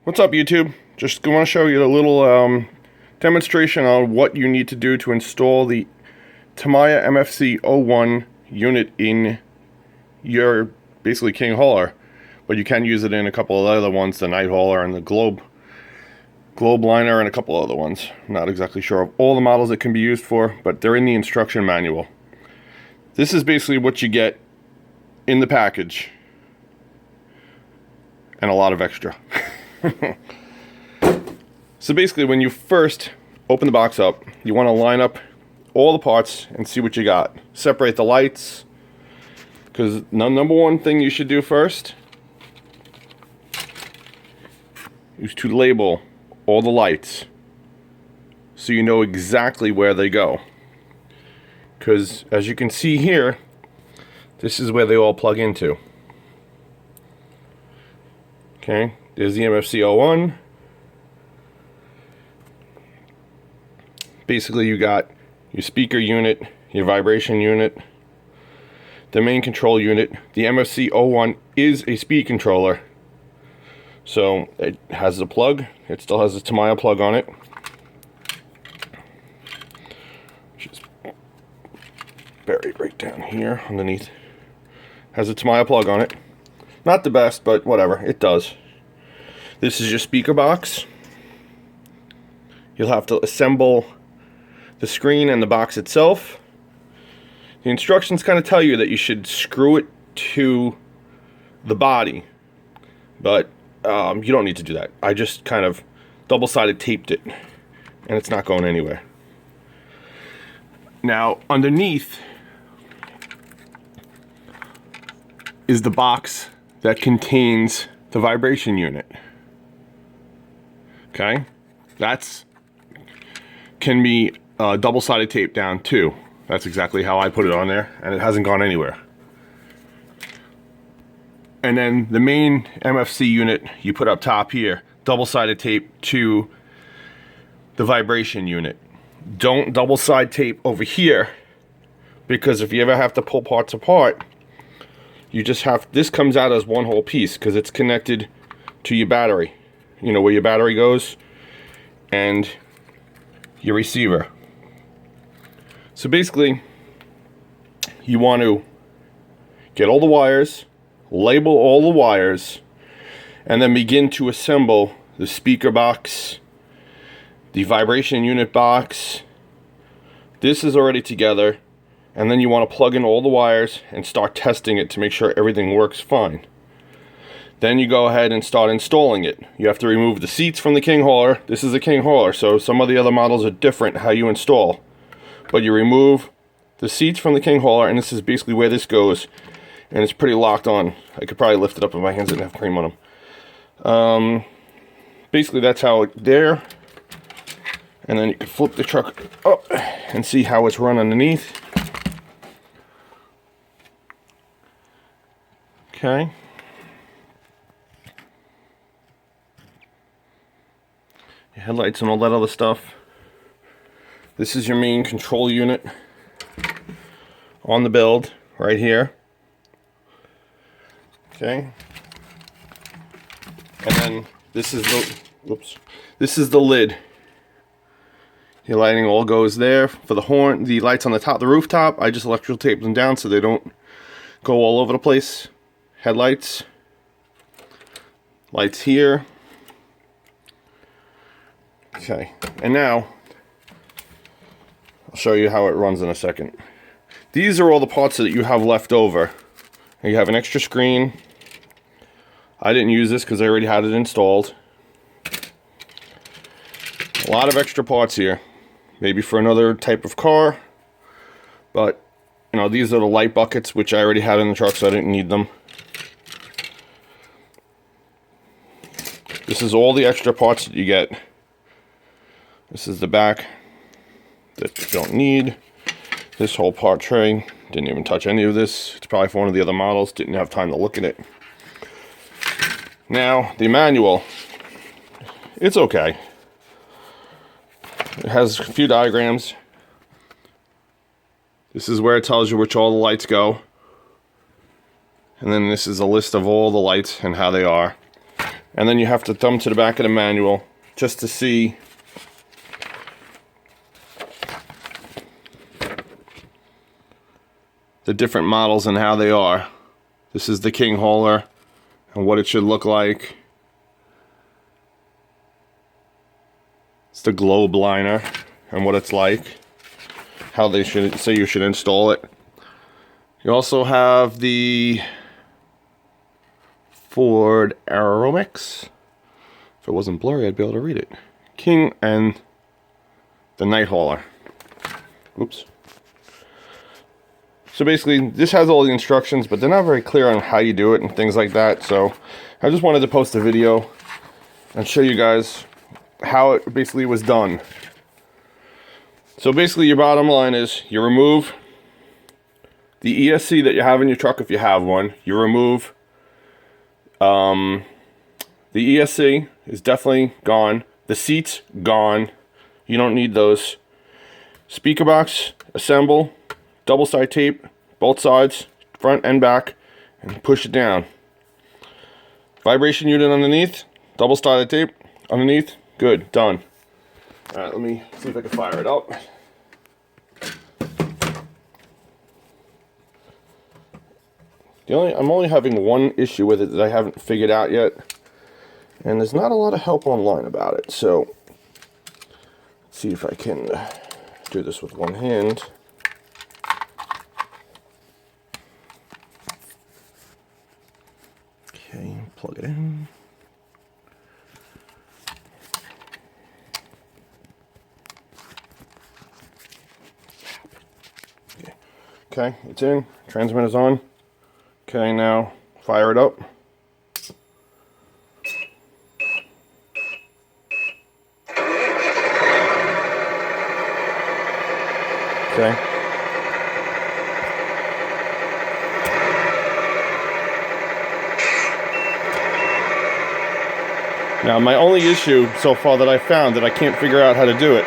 What's up, YouTube? Just want to show you a little demonstration on what you need to do to install the Tamiya MFC-01 unit in your basically king hauler, but you can use it in a couple of other ones, the night hauler and the globe liner and a couple other ones. I'm not exactly sure of all the models it can be used for, but they're in the instruction manual. This is basically what you get in the package, and a lot of extra. So basically, when you first open the box up, you want to line up all the parts and see what you got. Separate the lights, because the number one thing you should do first is to label all the lights so you know exactly where they go. Because as you can see here, this is where they all plug into. Okay, there's the MFC-01. Basically, you got your speaker unit, your vibration unit, the main control unit. The MFC-01 is a speed controller, so it has a plug. It still has a Tamiya plug on it, which is buried right down here underneath. Has a Tamiya plug on it. Not the best, but whatever, it does. This is your speaker box. You'll have to assemble the screen and the box itself. The instructions kind of tell you that you should screw it to the body, but you don't need to do that. I just kind of double-sided taped it, and it's not going anywhere. Now, underneath is the box that contains the vibration unit. Okay, can be double-sided tape down too. That's exactly how I put it on there, and it hasn't gone anywhere. And then the main MFC unit you put up top here, double-sided tape to the vibration unit. Don't double-side tape over here, because if you ever have to pull parts apart, you just have, this comes out as one whole piece because it's connected to your battery. You know where your battery goes and your receiver. So basically, you want to get all the wires, label all the wires, and then begin to assemble the speaker box, the vibration unit box. This is already together, and then you want to plug in all the wires and start testing it to make sure everything works fine. Then you go ahead and start installing it. You have to remove the seats from the king hauler. This is a king hauler, so some of the other models are different how you install. But you remove the seats from the king hauler, and this is basically where this goes. And it's pretty locked on. I could probably lift it up if my hands didn't have cream on them. Basically, that's how it's there. And then you can flip the truck up and see how it's run underneath. Okay. Your headlights and all that other stuff. This is your main control unit on the build right here. Okay. And then this is the lid. Your lighting all goes there. For the horn, the lights on the top, the rooftop, I just electrical tape them down so they don't go all over the place. Headlights. Lights here. Okay, and now I'll show you how it runs in a second. These are all the parts that you have left over. You have an extra screen. I didn't use this because I already had it installed. A lot of extra parts here. Maybe for another type of car. But, you know, these are the light buckets, which I already had in the truck, so I didn't need them. This is all the extra parts that you get. This is the back that you don't need. This whole part tray, didn't even touch any of this. It's probably for one of the other models, didn't have time to look at it. Now, the manual, it's okay. It has a few diagrams. This is where it tells you which all the lights go. And then this is a list of all the lights and how they are. And then you have to thumb to the back of the manual just to see the different models and how they are. This is the king hauler and what it should look like. It's the globe liner and what it's like, how they should say you should install it. You also have the Ford Aeromix. If it wasn't blurry, I'd be able to read it. King and the night hauler. Oops. So basically, this has all the instructions, but they're not very clear on how you do it and things like that. So I just wanted to post a video and show you guys how it basically was done. So basically, your bottom line is you remove the ESC that you have in your truck if you have one. You remove the ESC is definitely gone. The seats gone. You don't need those. Speaker box, assemble, double side tape, both sides, front and back, and push it down. Vibration unit underneath, double sided tape underneath. Good, done. All right, let me see if I can fire it up. I'm only having one issue with it that I haven't figured out yet, and there's not a lot of help online about it. So, let's see if I can do this with one hand. Okay, plug it in. Okay, it's in. Transmitter's on. Okay, now fire it up. Okay. Now my only issue so far that I found that I can't figure out how to do it.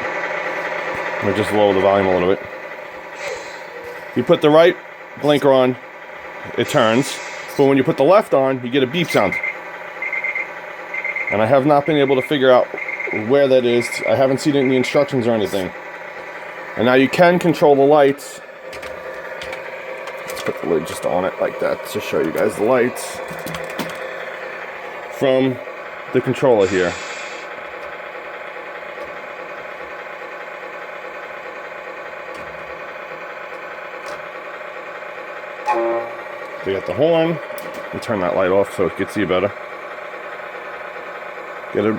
Let me just lower the volume a little bit. You put the right blinker on, it turns, but when you put the left on, you get a beep sound. And I have not been able to figure out where that is. I haven't seen it in the instructions or anything. And now you can control the lights. Let's put the lid just on it like that to show you guys the lights from the controller here. We got the horn. You turn that light off so it can see better. Get it.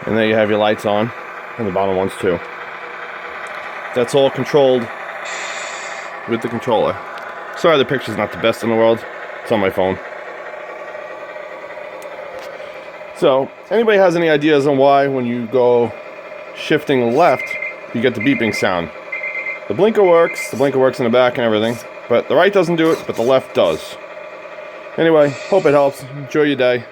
And there you have your lights on, and the bottom ones too. That's all controlled with the controller. Sorry the picture's not the best in the world. It's on my phone. So, anybody has any ideas on why when you go shifting left, you get the beeping sound? The blinker works in the back and everything, but the right doesn't do it, but the left does. Anyway, hope it helps. Enjoy your day.